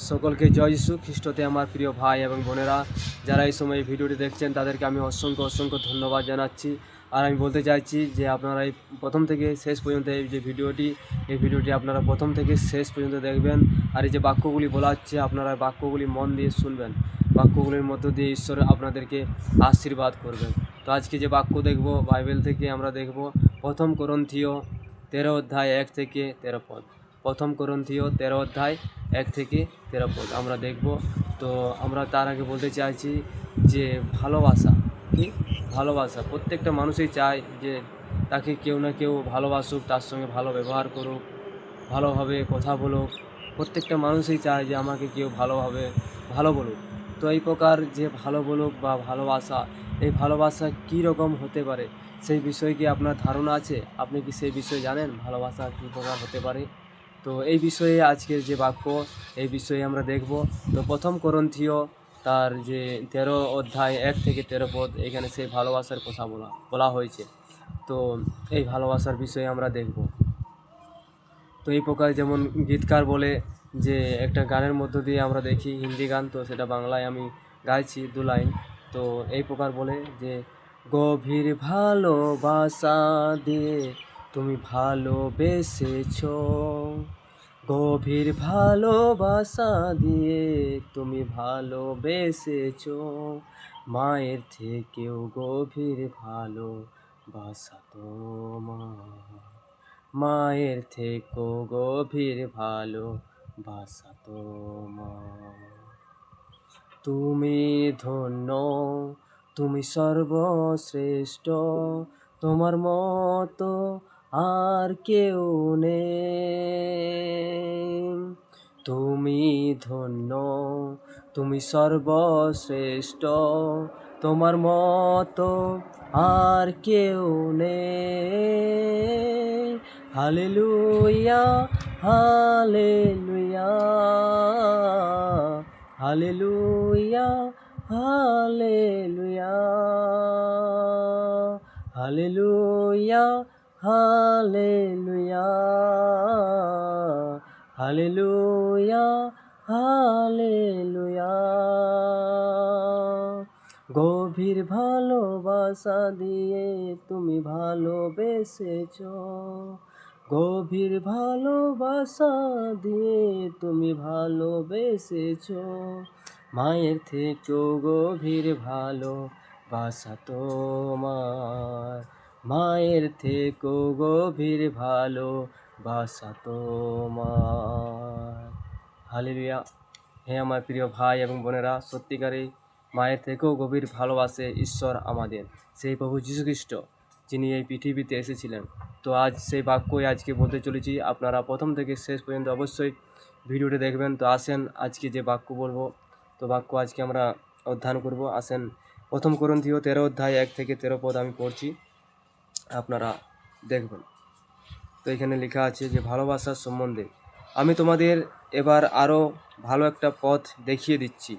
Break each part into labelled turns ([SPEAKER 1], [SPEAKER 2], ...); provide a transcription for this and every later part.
[SPEAKER 1] সকলকে জয় যিশু খ্রিস্টতে আমার প্রিয় ভাই এবং বোনেরা, যারা এই সময় এই ভিডিওটি দেখছেন তাদেরকে আমি অসংখ্য ধন্যবাদ জানাচ্ছি। আর আমি বলতে চাইছি যে আপনারা এই প্রথম থেকে শেষ পর্যন্ত এই ভিডিওটি আপনারা প্রথম থেকে শেষ পর্যন্ত দেখবেন। আর এই যে বাক্যগুলি বলা হচ্ছে, আপনারা বাক্যগুলি মন দিয়ে শুনবেন। বাক্যগুলির মধ্য দিয়ে ঈশ্বর আপনাদেরকে আশীর্বাদ করবেন। তো আজকে যে বাক্য দেখব, বাইবেল থেকে আমরা দেখব প্রথম করন্থীয় 13 অধ্যায় 1 থেকে 13 পদ। প্রথম করন্থীয় 13 অধ্যায় 1 থেকে 13 পদ আমরা দেখব। তো আমরা তার আগে বলতে চাইছি যে ভালোবাসা প্রত্যেকটা মানুষই চায় যে তাকে কেউ না কেউ ভালোবাসুক, তার সঙ্গে ভালো ব্যবহার করুক, ভালোভাবে কথা বলুক। প্রত্যেকটা মানুষই চায় যে আমাকে কেউ ভালো বলুক। তো এই প্রকার যে ভালো বলুক বা ভালোবাসা, এই ভালোবাসা কী রকম হতে পারে সেই বিষয়ে কি আপনার ধারণা আছে? আপনি কি সেই বিষয়ে জানেন ভালোবাসা কী প্রকার হতে পারে? তো এই বিষয়ে আজকের যে বাক্য, এই বিষয়ে আমরা দেখব। তো প্রথম করন্থীয় তার যে 13 অধ্যায় 1 থেকে 13 পদ, এখানে সেই ভালোবাসার কথা বলা হয়েছে। তো এই ভালোবাসার বিষয়ে আমরা দেখব। তো এই প্রকার যেমন গীতকার বলে যে একটা গানের মধ্য দিয়ে আমরা দেখি, হিন্দি গান, তো সেটা বাংলায় আমি গাইছি 2 লাইন। তো এই প্রকার বলে যে গভীর ভালোবাসা দিয়ে তুমি ভালোবেসেছো, গভীর ভালোবাসা দিয়ে তুমি ভালোবেসেছো, মায়ের থেকেও গভীর ভালোবাসা তোমার, মায়ের থেকেও গভীর ভালোবাসা তোমার। তুমি ধন্য, তুমি সর্বশ্রেষ্ঠ, তোমার মতো আর কেউ নেই। তুমি ধন্য, তুমি সর্বশ্রেষ্ঠ, তোমার মতো আর কেউ নেই। Hallelujah, hallelujah, hallelujah, hallelujah, hallelujah, hallelujah, hallelujah, hallelujah. গভীর ভালোবাসা দিয়ে তুমি ভালোবেসেছো, গভীর ভালোবাসা দিয়ে তুমি ভালোবেসেছো, মায়ের থেকেও গভীর ভালোবাসা তোমার, মায়ের থেকেও গভীর ভালোবাসা তোমার। হালেলুয়া। হে আমার প্রিয় ভাই এবং বোনেরা, সত্যিকারেই মায়ের থেকেও গভীর ভালোবাসে ঈশ্বর আমাদের, সেই প্রভু যীশু খ্রিস্ট, যিনি এই পৃথিবীতে এসেছিলেন। তো আজ সেই বাক্যই আজকে বলতে চলেছি। আপনারা প্রথম থেকে শেষ পর্যন্ত অবশ্যই ভিডিওটি দেখবেন। তো আসেন আজকে যে বাক্য বলবো, তো বাক্য আজকে আমরা অধ্যয়ন করব। আসেন প্রথম করন্থীয় 13 অধ্যায় 1 থেকে 13 পদ আমি পড়ছি, আপনারা দেখবেন। তো এখানে লেখা আছে যে ভালোবাসার সম্বন্ধে আমি তোমাদের এবার আরও ভালো একটা পথ দেখিয়ে দিচ্ছি।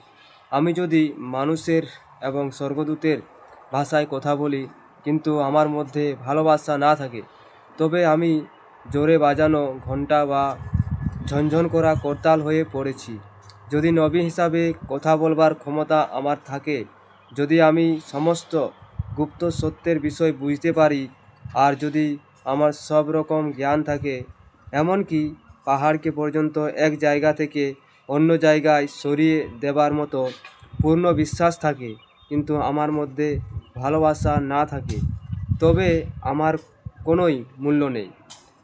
[SPEAKER 1] আমি যদি মানুষের এবং স্বর্গদূতের ভাষায় কথা বলি, কিন্তু আমার মধ্যে ভালোবাসা না থাকে, তবে আমি জোরে বাজানো ঘণ্টা বা ঝনঝন করা করতাল হয়ে পড়েছি। যদি নবী হিসাবে কথা বলবার ক্ষমতা আমার থাকে, যদি আমি সমস্ত গুপ্ত সত্যের বিষয় বুঝতে পারি, আর যদি আমার সব রকম জ্ঞান থাকে, এমনকি পাহাড়কে পর্যন্ত এক জায়গা থেকে অন্য জায়গায় সরিয়ে দেবার মতো পূর্ণ বিশ্বাস থাকে, কিন্তু আমার মধ্যে ভালোবাসা না থাকে, তবে আমার কোনোই মূল্য নেই।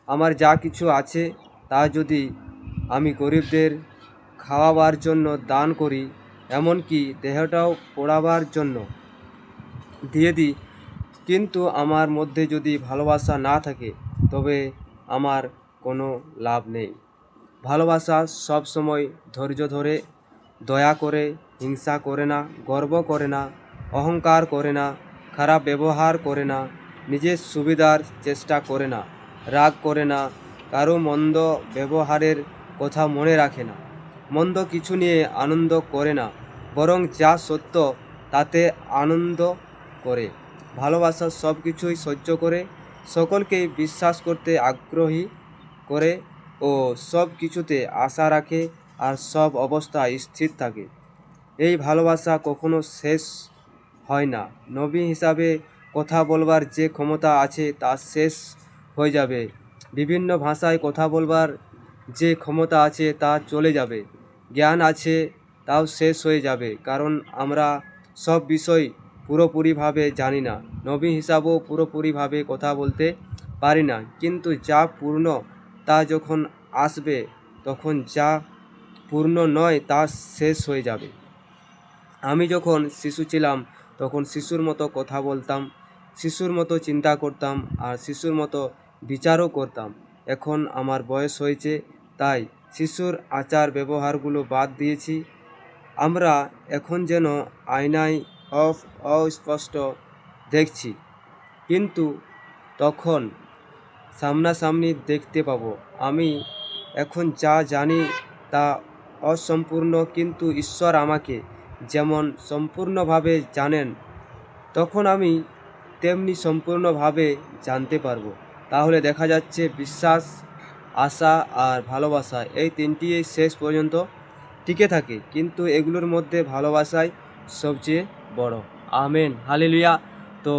[SPEAKER 1] আমার যা কিছু আছে তা যদি আমি গরিবদের খাওয়াবার জন্য দান করি, এমনকি দেহটাও পোড়াবার জন্য দিয়ে দিই, কিন্তু আমার মধ্যে যদি ভালোবাসা না থাকে, তবে আমার কোনো লাভ নেই। ভালোবাসা সব সময় ধৈর্য ধরে, দয়া করে, হিংসা করে না, গর্ব করে না, অহংকার করে না, খারাপ ব্যবহার করে না, নিজের সুবিধার চেষ্টা করে না, রাগ করে না, কারো মন্দ ব্যবহারের কথা মনে রাখে না, মন্দ কিছু নিয়ে আনন্দ করে না, বরং যা সত্য তাতে আনন্দ করে। ভালোবাসা সব কিছুই সহ্য করে, সকলকে বিশ্বাস করতে আগ্রহী করে ও সব কিছুতে আশা রাখে আর সব অবস্থায় স্থির থাকে। এই ভালোবাসা কখনো শেষ হয় না। নবী হিসাবে কথা বলবার যে ক্ষমতা আছে তা শেষ হয়ে যাবে। বিভিন্ন ভাষায় কথা বলবার যে ক্ষমতা আছে তা চলে যাবে। জ্ঞান আছে তাও শেষ হয়ে যাবে, কারণ আমরা সব বিষয় পুরোপুরিভাবে জানি না। নবী হিসাবেও পুরোপুরিভাবে কথা বলতে পারি না, কিন্তু যা পূর্ণ তা যখন আসবে তখন যা পূর্ণ নয় তা শেষ হয়ে যাবে। আমি যখন শিশু ছিলাম তখন শিশুর মতো কথা বলতাম, শিশুর মতো চিন্তা করতাম আর শিশুর মতো বিচারও করতাম। এখন আমার বয়স হয়েছে, তাই শিশুর আচার ব্যবহারগুলো বাদ দিয়েছি। আমরা এখন যেন আয়নায় অস্পষ্ট দেখছি, কিন্তু তখন সামনাসামনি দেখতে পাবো। আমি এখন যা জানি তা অসম্পূর্ণ, কিন্তু ঈশ্বর আমাকে যেমন সম্পূর্ণভাবে জানেন, তখন আমি তেমনি সম্পূর্ণভাবে জানতে পারবো। তাহলে দেখা যাচ্ছে বিশ্বাস, আশা আর ভালোবাসা এই তিনটিই শেষ পর্যন্ত টিকে থাকে, কিন্তু এগুলোর মধ্যে ভালোবাসাই সবচেয়ে বড়। Amen, hallelujah. তো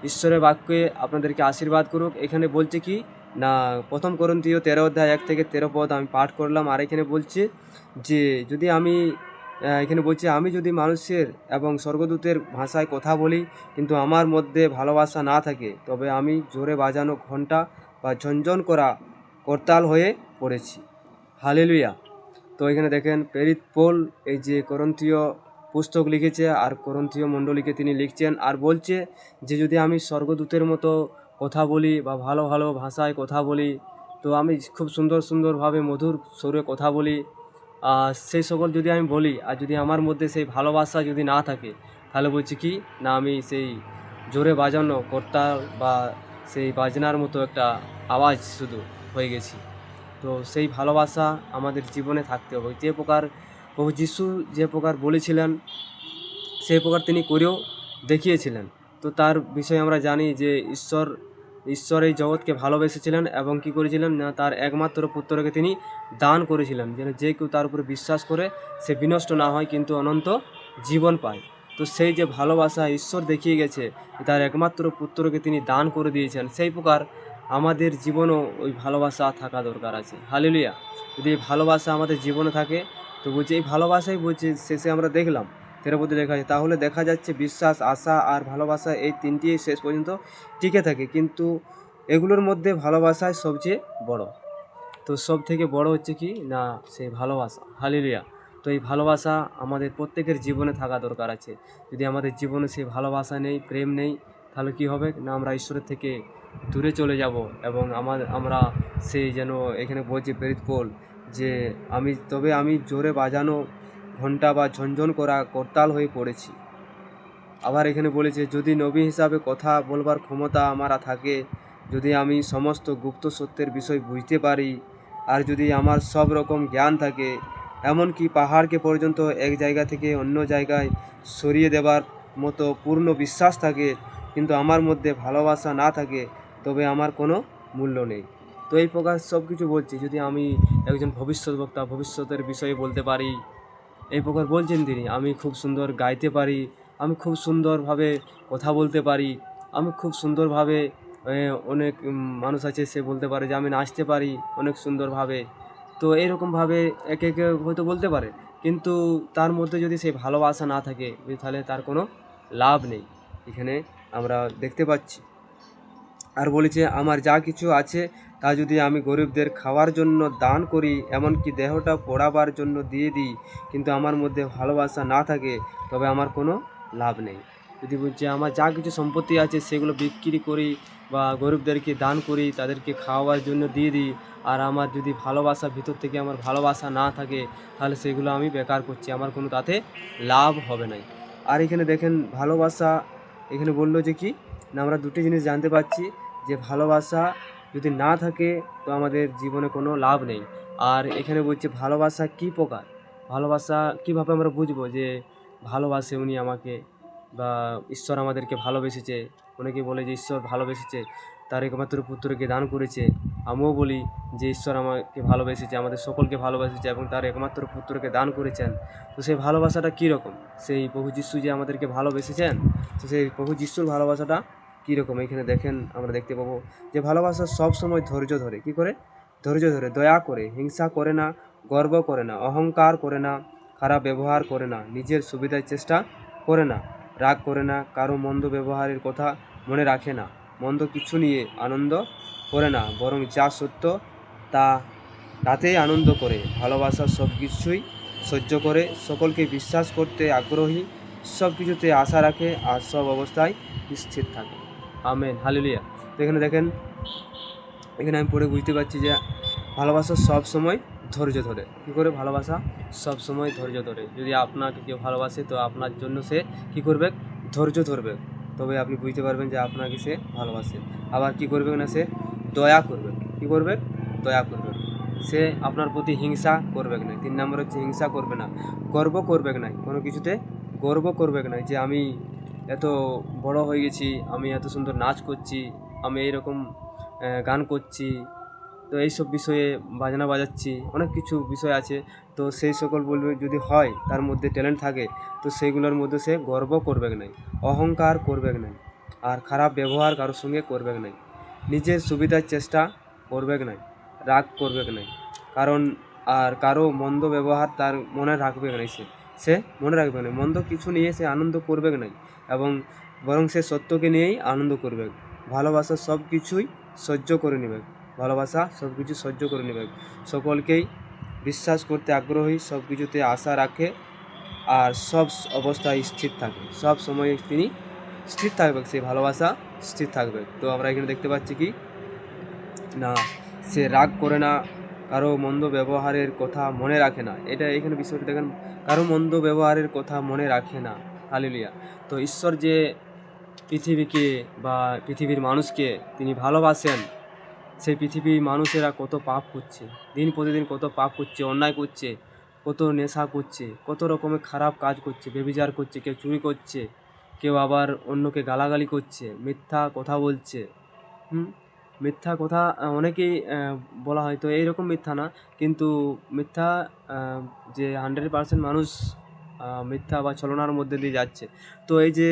[SPEAKER 1] ঈশ্বরের বাক্যে আপনাদেরকে আশীর্বাদ করুক। এখানে বলছে কি না, প্রথম করন্থীয় 13 অধ্যায় 1 থেকে 13 পদ আমি পাঠ করলাম। আর এখানে বলছে যে যদি আমি এখানে বলছে আমি যদি মানুষের এবং স্বর্গদূতের ভাষায় কথা বলি, কিন্তু আমার মধ্যে ভালোবাসা না থাকে, তবে আমি জোরে বাজানো ঘণ্টা বা ঝনঝন করা করতাল হয়ে পড়েছি। হালেলুয়া। তো এখানে দেখেন প্রেরিত পৌল এই যে করন্থীয় পুস্তক লিখেছে আর করন্থীয় মণ্ডলীকে তিনি লিখছেন, আর বলছে যে যদি আমি স্বর্গদূতের মতো কথা বলি বা ভালো ভালো ভাষায় কথা বলি, তো আমি খুব সুন্দর সুন্দরভাবে মধুর সুরে কথা বলি, সেই সকল যদি আমি বলি, আর যদি আমার মধ্যে সেই ভালোবাসা যদি না থাকে, তাহলে বলছি কি না আমি সেই জোরে বাজানো করতাল বা সেই বাজনার মতো একটা আওয়াজ শুধু হয়ে গেছি। তো সেই ভালোবাসা আমাদের জীবনে থাকতে হবে। যে প্রকার প্রভু যিশু যে প্রকার বলেছিলেন সেই প্রকার তিনি করেও দেখিয়েছিলেন। তো তার বিষয়ে আমরা জানি যে ঈশ্বর এই জগৎকে ভালোবেসেছিলেন এবং কি করেছিলেন না তার একমাত্র পুত্রকে তিনি দান করেছিলেন, যেন যে কেউ তার উপরে বিশ্বাস করে সে বিনষ্ট না হয় কিন্তু অনন্ত জীবন পায়। তো সেই যে ভালোবাসা ঈশ্বর দেখিয়ে গেছে, তার একমাত্র পুত্রকে তিনি দান করে দিয়েছেন, সেই প্রকার আমাদের জীবনেও ওই ভালোবাসা থাকা দরকার আছে। হালেলুয়া। যদি এই ভালোবাসা আমাদের জীবনে থাকে, তো বলছে এই ভালোবাসাই বলছে শেষে আমরা দেখলাম 13 পদে লেখা আছে, তাহলে দেখা যাচ্ছে বিশ্বাস, আশা আর ভালোবাসা এই তিনটিই শেষ পর্যন্ত টিকে থাকে, কিন্তু এগুলোর মধ্যে ভালোবাসাই সবচেয়ে বড়। তো সব থেকে বড় হচ্ছে কি না সেই ভালোবাসা। হালেলুয়া। তো এই ভালোবাসা আমাদের প্রত্যেকের জীবনে থাকা দরকার আছে। যদি আমাদের জীবনে সেই ভালোবাসা নেই, প্রেম নেই, তাহলে কি হবে না আমরা ঈশ্বরের থেকে দূরে চলে যাব, এবং আমরা সেই যেন এখানে বলছে প্রেরিত পৌল যে আমি জোরে বাজানো ঘণ্টা বা ঝনঝন করা করতাল হয়ে পড়েছি। আবার এখানে বলেছে যদি নবী হিসাবে কথা বলবার ক্ষমতা আমার থাকে, যদি আমি সমস্ত গুপ্ত সত্যের বিষয় বুঝতে পারি, আর যদি আমার সব রকম জ্ঞান থাকে, এমনকি পাহাড়কে পর্যন্ত এক জায়গা থেকে অন্য জায়গায় সরিয়ে দেবার মতো পূর্ণ বিশ্বাস থাকে, কিন্তু আমার মধ্যে ভালোবাসা না থাকে, তবে আমার কোনো মূল্য নেই। তো এই প্রকার সব কিছু বলছি, যদি আমি একজন ভবিষ্যৎ বক্তা ভবিষ্যতের বিষয়ে বলতে পারি, এই প্রকার বলছেন তিনি, আমি খুব সুন্দর গাইতে পারি, আমি খুব সুন্দরভাবে কথা বলতে পারি, আমি খুব সুন্দরভাবে অনেক মানুষ আছে সে বলতে পারে যে আমি নাচতে পারি অনেক সুন্দরভাবে। তো এইরকমভাবে একে একে হয়তো বলতে পারে, কিন্তু তার মধ্যে যদি সেই ভালোবাসা না থাকে, তাহলে তার কোনো লাভ নেই। এখানে আমরা দেখতে পাচ্ছি। আর বলেছে আমার যা কিছু আছে তা যদি আমি গরিবদের খাওয়ার জন্য দান করি, এমনকি দেহটা পোড়াবার জন্য দিয়ে দিই, কিন্তু আমার মধ্যে ভালোবাসা না থাকে, তবে আমার কোনো লাভ নেই। যদি বলছে আমার যা কিছু সম্পত্তি আছে সেগুলো বিক্রি করি বা গরিবদেরকে দান করি, তাদেরকে খাওয়াবার জন্য দিয়ে দিই, আর আমার যদি ভালোবাসা ভিতর থেকে আমার ভালোবাসা না থাকে, তাহলে সেগুলো আমি বেকার করছি, আমার কোনো তাতে লাভ হবে না। আর এখানে দেখেন ভালোবাসা এখানে বললো যে কি না আমরা দুটি জিনিস জানতে পারছি, যে ভালোবাসা যদি না থাকে তো আমাদের জীবনে কোনো লাভ নেই। আর এখানে বলছে ভালোবাসা কী প্রকার, ভালোবাসা কীভাবে আমরা বুঝবো যে ভালোবাসে উনি আমাকে, বা ঈশ্বর আমাদেরকে ভালোবেসেছে। অনেকে বলে যে ঈশ্বর ভালোবেসেছে, তার একমাত্র পুত্রকে দান করেছে। আমিও বলি যে ঈশ্বর আমাকে ভালোবেসেছে, আমাদের সকলকে ভালোবেসেছে এবং তার একমাত্র পুত্রকে দান করেছেন। তো সেই ভালোবাসাটা কীরকম? সেই প্রভু যিশু যে আমাদেরকে ভালোবেসেছেন, তো সেই প্রভু যিশুর ভালোবাসাটা কীরকম এখানে দেখেন, আমরা দেখতে পাবো যে ভালোবাসা সব সময় ধৈর্য ধরে। কী করে? ধৈর্য ধরে, দয়া করে, হিংসা করে না, গর্ব করে না, অহংকার করে না, খারাপ ব্যবহার করে না, নিজের সুবিধার চেষ্টা করে না, রাগ করে না, কারো মন্দ ব্যবহারের কথা মনে রাখে না, মন্দ কিছু নিয়ে আনন্দ করে না, বরং যা সত্য তাতেই আনন্দ করে, ভালোবাসা সব কিছুই সহ্য করে, সকলকে বিশ্বাস করতে আগ্রহী, সব কিছুতে আশা রাখে, আর সব অবস্থায় স্থির থাকে। Amen, hallelujah. তো এখানে দেখেন, এখানে আমি পড়ে বুঝতে পারছি যে ভালোবাসা সব সময় ধৈর্য ধরে। কী করে? ভালোবাসা সব সময় ধৈর্য ধরে। যদি আপনাকে কেউ ভালোবাসে তো আপনার জন্য সে কী করবে? ধৈর্য ধরবে। তবে আপনি বুঝতে পারবেন যে আপনাকে সে ভালোবাসে। আবার কী করবে না? সে দয়া করবে। কী করবে? দয়া করবে। সে আপনার প্রতি হিংসা করবে না। 3 নম্বর হচ্ছে হিংসা করবে না, গর্ব করবে না, কোনো কিছুতে গর্ব করবে না যে আমি এত বড় হয়ে গেছি, আমি এত সুন্দর নাচ করছি, আমি এইরকম গান করছি, তো এইসব বিষয়ে বাজনা বাজাচ্ছি, অনেক কিছু বিষয় আছে। তো সেই সকল বলবে যদি হয় তার মধ্যে ট্যালেন্ট থাকে, তো সেইগুলোর মধ্যে সে গর্ব করবে না, অহংকার করবে না, আর খারাপ ব্যবহার কারোর সঙ্গে করবে না, নিজের সুবিধার চেষ্টা করবে না, রাগ করবে না, কারণ আর কারো মন্দ ব্যবহার তার মনে রাখবে না, সে মনে রাখবে না, মন্দ কিছু নিয়ে সে আনন্দ করবে না, এবং বরং সে সত্যকে নিয়েই আনন্দ করবে। ভালোবাসা সব কিছুই সহ্য করে নেবে। ভালোবাসা সব কিছু সহ্য করে নেবে, সকলকেই বিশ্বাস করতে আগ্রহী, সব কিছুতে আশা রাখে, আর সব অবস্থায় স্থির থাকে। সব সময় তিনি স্থির থাকবে, সেই ভালোবাসা স্থির থাকবে। তো আমরা এখানে দেখতে পাচ্ছি কি না, সে রাগ করে না, কারো মন্দ ব্যবহারের কথা মনে রাখে না। এটা এখানে বিষয়টা দেখেন, কারো মন্দ ব্যবহারের কথা মনে রাখে না। হালেলুয়া। তো ঈশ্বর যে পৃথিবীকে বা পৃথিবীর মানুষকে তিনি ভালোবাসেন, সেই পৃথিবীর মানুষেরা কত পাপ করছে, দিন প্রতিদিন কত পাপ করছে, অন্যায় করছে, কত নেশা করছে, কত রকমের খারাপ কাজ করছে, ব্যভিচার করছে, কেউ চুরি করছে, কেউ আবার অন্যকে গালাগালি করছে, মিথ্যা কথা বলছে। মিথ্যা কথা অনেকেই বলা হয়, তো এইরকম মিথ্যা না, কিন্তু মিথ্যা যে 100% মানুষ মিথ্যা বা ছলনার মধ্যে দিয়ে যাচ্ছে। তো এই যে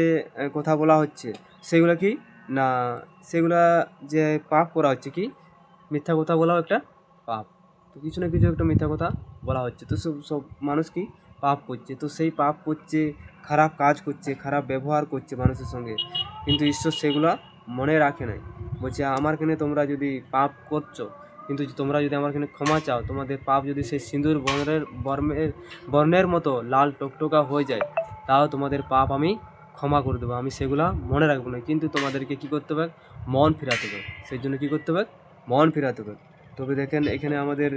[SPEAKER 1] কথা বলা হচ্ছে, সেগুলো কি না, সেগুলা যে পাপ করা হচ্ছে, কি মিথ্যা কথা বলাও একটা পাপ। তো কিছু না কিছু একটা মিথ্যা কথা বলা হচ্ছে, তো সব মানুষ কি পাপ করছে, তো সেই পাপ করছে, খারাপ কাজ করছে, খারাপ ব্যবহার করছে মানুষের সঙ্গে, কিন্তু ঈশ্বর সেগুলা মনে রাখে নাই। বলছে আমার কেনে তোমরা যদি পাপ করছো, কিন্তু তোমরা যদি আমার কেনে ক্ষমা চাও, তোমাদের পাপ যদি সেই সিঁদুর বর্ণের মতো লাল টকটকা হয়ে যায়, তাও তোমাদের পাপ আমি ক্ষমা করে দেবো, আমি সেগুলা মনে রাখবো না। কিন্তু তোমাদেরকে কী করতে হবে? মন ফেরাতে হবে। সেই জন্য কী করতে হবে? মন ফেরাতে হবে। তবে দেখেন এখানে আমাদের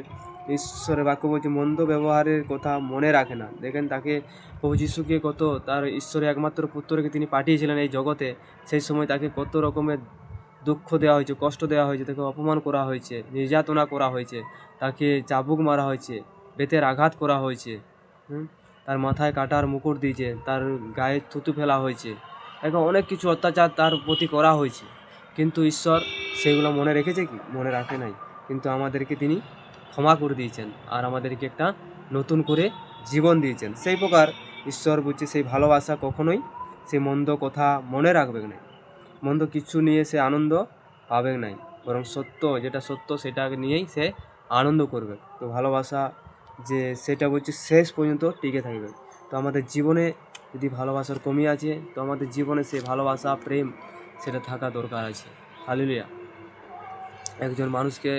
[SPEAKER 1] ঈশ্বরের বাক্য বলছে মন্দ ব্যবহারের কথা মনে রাখে না। দেখেন তাকে প্রভু যিশুকে কত, তার ঈশ্বরের একমাত্র পুত্রকে তিনি পাঠিয়েছিলেন এই জগতে, সেই সময় তাকে কত রকমের দুঃখ দেওয়া হয়েছে, কষ্ট দেওয়া হয়েছে, তাকে অপমান করা হয়েছে, নির্যাতনা করা হয়েছে, তাকে চাবুক মারা হয়েছে, বেতের আঘাত করা হয়েছে, তার মাথায় কাটার মুকুট দিয়েছে, তার গায়ে থুতু ফেলা হয়েছে, এখন অনেক কিছু অত্যাচার তার প্রতি করা হয়েছে। কিন্তু ঈশ্বর সেগুলো মনে রেখেছে কি? মনে রাখে নাই। কিন্তু আমাদেরকে তিনি ক্ষমা করে দিয়েছেন, আর আমাদেরকে একটা নতুন করে জীবন দিয়েছেন। সেই প্রকার ঈশ্বর বলছে সেই ভালোবাসা কখনোই সে মন্দ কথা মনে রাখবে না, মন্দ কিছু নিয়ে সে আনন্দ পাবে নাই, বরং সত্য যেটা সত্য সেটাকে নিয়েই সে আনন্দ করবে। তো ভালোবাসা যে সেটা বলছে শেষ পর্যন্ত টিকে থাকবে। তো আমাদের জীবনে যদি ভালোবাসার কমি আছে, তো আমাদের জীবনে সে ভালোবাসা, প্রেম সেটা থাকা দরকার আছে। হালেলুয়া। একজন মানুষকে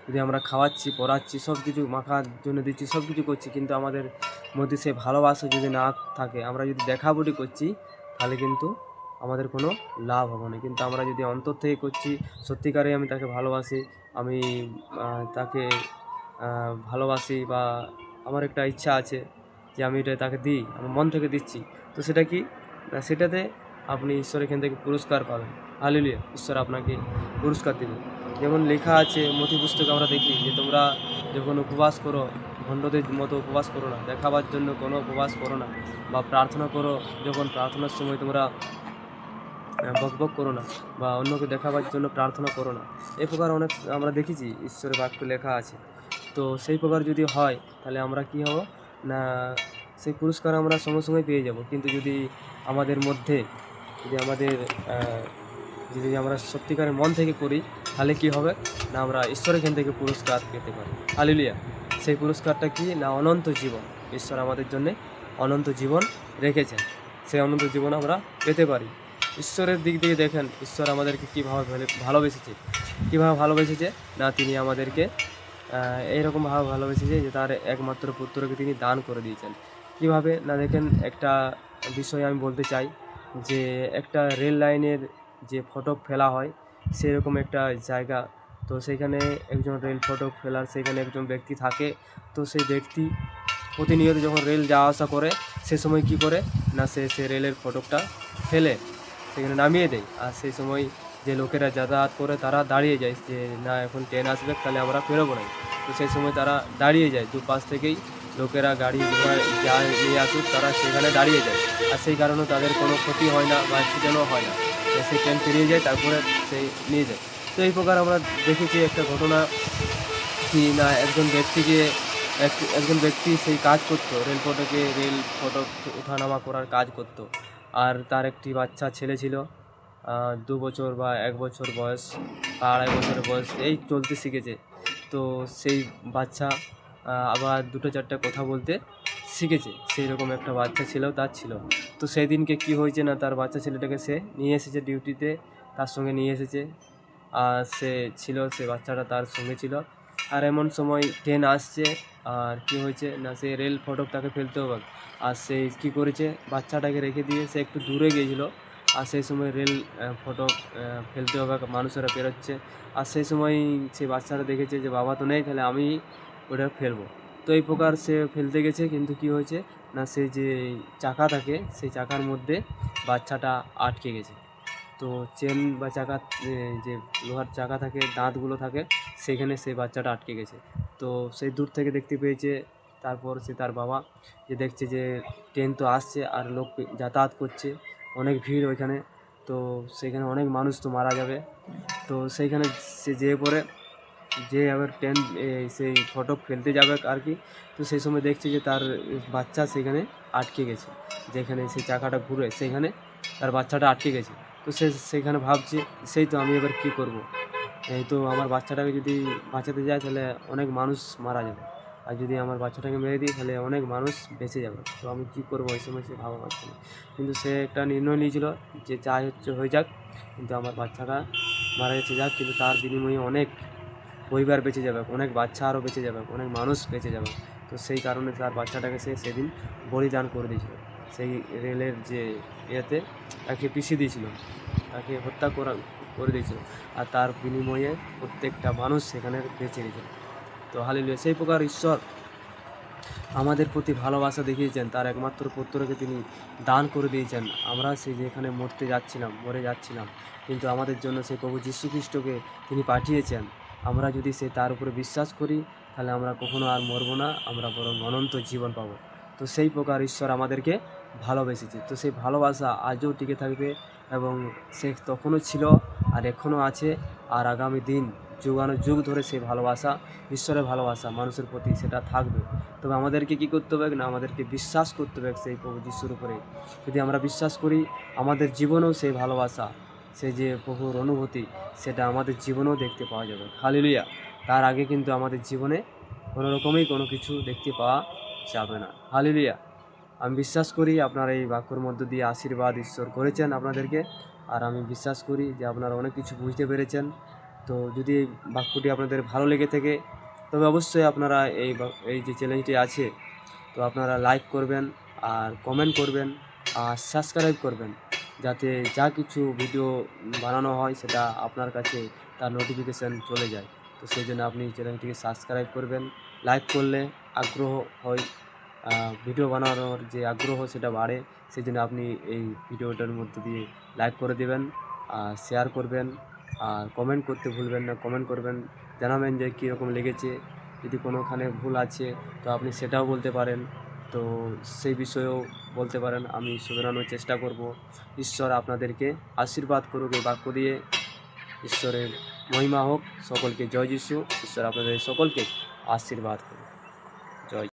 [SPEAKER 1] যদি আমরা খাওয়াচ্ছি, পড়াচ্ছি, সব কিছু মাখার জন্য দিচ্ছি, সব কিছু করছি, কিন্তু আমাদের মধ্যে সে ভালোবাসা যদি না থাকে, আমরা যদি দেখাবটি করছি, তাহলে কিন্তু আমাদের কোনো লাভ হবে না। কিন্তু আমরা যদি অন্তর থেকে করছি, সত্যিকারে আমি তাকে ভালোবাসি, আমি তাকে ভালোবাসি, বা আমার একটা ইচ্ছা আছে যে আমি এটা তাকে দিই, আমার মন থেকে দিচ্ছি, তো সেটা কি না, সেটাতে আপনি ঈশ্বর এখান থেকে পুরস্কার পাবেন। হালেলুয়া। ঈশ্বর আপনাকে পুরস্কার দেবে। যেমন লেখা আছে মথি পুস্তকে আমরা দেখি যে তোমরা যখন উপবাস করো, ভণ্ডদের মতো উপবাস করো না, দেখাবার জন্য কোনো উপবাস করো না, বা প্রার্থনা করো, যখন প্রার্থনার সময় তোমরা বক বক করো না বা অন্যকে দেখাবার জন্য প্রার্থনা করো না। এই প্রকার অনেক আমরা দেখেছি ঈশ্বরের বাক্য লেখা আছে। তো সেই প্রকার যদি হয় তাহলে আমরা কী হব না, সেই পুরস্কার আমরা সঙ্গে সঙ্গেই পেয়ে যাব। কিন্তু যদি আমাদের মধ্যে যদি আমাদের যদি আমরা সত্যিকারের মন থেকে করি তাহলে কী হবে না, আমরা ঈশ্বরের এখান থেকে পুরস্কার পেতে পারি। হালেলুয়া। সেই পুরস্কারটা কি না, অনন্ত জীবন। ঈশ্বর আমাদের জন্যে অনন্ত জীবন রেখেছেন, সেই অনন্ত জীবন আমরা পেতে পারি। ঈশ্বরের দিক দিয়ে দেখেন ঈশ্বর আমাদেরকে কীভাবে ভালোবেসেছে, কীভাবে ভালোবেসেছে না, তিনি আমাদেরকে এইরকমভাবে ভালোবেসেছে যে তার একমাত্র পুত্রকে তিনি দান করে দিয়েছেন। কীভাবে না, দেখেন একটা বিষয় আমি বলতে চাই যে একটা রেল লাইনের যে ফটক ফেলা হয় সেরকম একটা জায়গা, তো সেইখানে একজন রেল ফটক ফেলার সেখানে একজন ব্যক্তি থাকে। তো সেই ব্যক্তি প্রতিনিয়ত যখন রেল যাওয়া আসা করে সে সময় কী করে না, সে রেলের ফটকটা ফেলে সেখানে নামিয়ে দেয়। আর সেই সময় যে লোকেরা যাতায়াত করে তারা দাঁড়িয়ে যায় যে না, এখন ট্রেন আসবে তাহলে আমরা বেরোবো না। তো সেই সময় তারা দাঁড়িয়ে যায়, দুপাশ থেকেই লোকেরা গাড়ি ঘোড়া যা নিয়ে আসুক তারা সেখানে দাঁড়িয়ে যায়। আর সেই কারণে তাদের কোনো ক্ষতি হয় না বা অ্যাক্সিডেন্টও হয় না। সেই ট্রেন পেরিয়ে যায়, তারপরে সেই নিয়ে যায়। তো এই প্রকার আমরা দেখেছি একটা ঘটনা কি না, একজন ব্যক্তি সেই কাজ করতো, রেল ফটক ওঠানামা করার কাজ করতো। আর তার একটি বাচ্চা ছেলে ছিল, 2 বছর বা 1 বছর বয়স বা 2.5 বছরের বয়স, এই চলতে শিখেছে। তো সেই বাচ্চা আবার 2-4টে কথা বলতে শিখেছে, সেই রকম একটা বাচ্চা ছেলেও তার ছিল। তো সেই দিনকে কী হয়েছে না, তার বাচ্চা ছেলেটাকে সে নিয়ে এসেছে ডিউটিতে, তার সঙ্গে নিয়ে এসেছে। আর সে বাচ্চাটা তার সঙ্গে ছিল। আর এমন সময় ট্রেন আসছে, আর কী হয়েছে না, সে রেল ফটক তাকে ফেলতে হবে। আর সে কী করেছে, বাচ্চাটাকে রেখে দিয়ে সে একটু দূরে গিয়েছিল। আর সেই সময় রেল ফটক ফেলতে হবে, মানুষেরা পেরোচ্ছে। আর সেই সময় সেই বাচ্চাটা দেখেছে যে বাবা তো নেই, তাহলে আমি ওটা ফেলবো। তো এই প্রকার সে ফেলতে গেছে, কিন্তু কী হয়েছে না, সে যে চাকা থাকে সেই চাকার মধ্যে বাচ্চাটা আটকে গেছে। তো চেন বা চাকা, যে লোহার চাকা থাকে, দাঁতগুলো থাকে, সেখানে সেই বাচ্চাটা আটকে গেছে। তো সেই দূর থেকে দেখতে পেয়েছে। তারপর তার বাবা যে দেখছে যে ট্রেন তো আসছে আর লোক যাতায়াত করছে, অনেক ভিড় ওইখানে, তো সেখানে অনেক মানুষ তো মারা যাবে। তো সেইখানে সে যেয়ে পড়ে, যে আবার ট্রেন সেই ফটক ফেলতে যাবে আর কি। তো সেই সময় দেখছে যে তার বাচ্চা সেখানে আটকে গেছে, যেখানে সেই চাকাটা ঘুরে সেখানে তার বাচ্চাটা আটকে গেছে। তো সে সেখানে ভাবছে, সেই তো আমি এবার কী করব, এই তো আমার বাচ্চাটাকে যদি বাঁচাতে যাই তাহলে অনেক মানুষ মারা যাবে, আর যদি আমার বাচ্চাটাকে মেরে দিই তাহলে অনেক মানুষ বেঁচে যাবে। তো আমি কী করবো, এই সময় সে ভাবা পাচ্ছে না। কিন্তু সে একটা নির্ণয় নিয়েছিল যে যাই হচ্ছে হয়ে যাক, কিন্তু আমার বাচ্চাটা মারা যাচ্ছে যাক, কিন্তু তার বিনিময়ে অনেক পরিবার বেঁচে যাবে, অনেক বাচ্চা আরও বেঁচে যাবে, অনেক মানুষ বেঁচে যাবে। তো সেই কারণে তার বাচ্চাটাকে সে সেদিন বলিদান করে দিয়েছিল। সেই রেলের যে ইয়েতে তাকে পিষিয়ে দিয়েছিল, তাকে হত্যা করে দিয়েছিল। আর তার বিনিময়ে প্রত্যেকটা মানুষ সেখানে বেঁচে গেছিল। তো হালেলুয়া। সেই প্রকার ঈশ্বর আমাদের প্রতি ভালোবাসা দেখিয়েছেন, তার একমাত্র পুত্রকে তিনি দান করে দিয়েছেন। আমরা সেই যেখানে মরে যাচ্ছিলাম, কিন্তু আমাদের জন্য সেই প্রভু যীশু খ্রিস্টকে তিনি পাঠিয়েছেন। আমরা যদি তার উপরে বিশ্বাস করি তাহলে আমরা কখনো আর মরবো না, আমরা বরং অনন্ত জীবন পাবো। তো সেই প্রকার ঈশ্বর আমাদেরকে ভালোবেসেছে। তো সেই ভালোবাসা আজও টিকে থাকবে, এবং সে তখনও ছিল আর এখনও আছে, আর আগামী দিন যুগানুযুগ ধরে সেই ভালোবাসা, ঈশ্বরের ভালোবাসা মানুষের প্রতি সেটা থাকবে। তবে আমাদেরকে কী করতে হবে না, আমাদেরকে বিশ্বাস করতে হবে সেই প্রভু যিশুর উপরে। যদি আমরা বিশ্বাস করি, আমাদের জীবনেও সেই ভালোবাসা, সেই যে প্রভুর অনুভূতি, সেটা আমাদের জীবনেও দেখতে পাওয়া যাবে। হালেলুয়া। তার আগে কিন্তু আমাদের জীবনে কোনো রকমই কোনো কিছু দেখতে পাওয়া যাবে না। হালেলুয়া। আমি বিশ্বাস করি আপনারা এই বাক্যর মধ্য দিয়ে আশীর্বাদ ঈশ্বর করেছেন আপনাদেরকে, আর আমি বিশ্বাস করি যে আপনারা অনেক কিছু বুঝতে পেরেছেন। তো যদি এই বাক্যটি আপনাদের ভালো লেগে থাকে তবে অবশ্যই আপনারা এই যে চ্যানেলটি আছে, তো আপনারা লাইক করবেন, আর কমেন্ট করবেন, আর সাবস্ক্রাইব করবেন, যাতে যা কিছু ভিডিও বানানো হয় সেটা আপনার কাছে তার নোটিফিকেশান চলে যায়। তো সেই জন্য আপনি চ্যানেলটিকে সাবস্ক্রাইব করবেন। লাইক করলে আগ্রহ হয়, ভিডিও বানানোর যে আগ্রহ সেটা বাড়ে। সেই জন্য আপনি এই ভিডিওটার মধ্য দিয়ে লাইক করে দেবেন, আর শেয়ার করবেন, আর কমেন্ট করতে ভুলবেন না। কমেন্ট করবেন, জানাবেন যে কীরকম লেগেছে। যদি কোনোখানে ভুল আছে তো আপনি সেটাও বলতে পারেন। তো সেই বিষয়েও বলতে পারেন, আমি শুধরানোর চেষ্টা করব। ঈশ্বর আপনাদেরকে আশীর্বাদ করুক এই বাক্য দিয়ে। ঈশ্বরের মহিমা হোক। সকলকে জয় যিশু। ঈশ্বর আপনাদের সকলকে আশীর্বাদ করুক। জয়।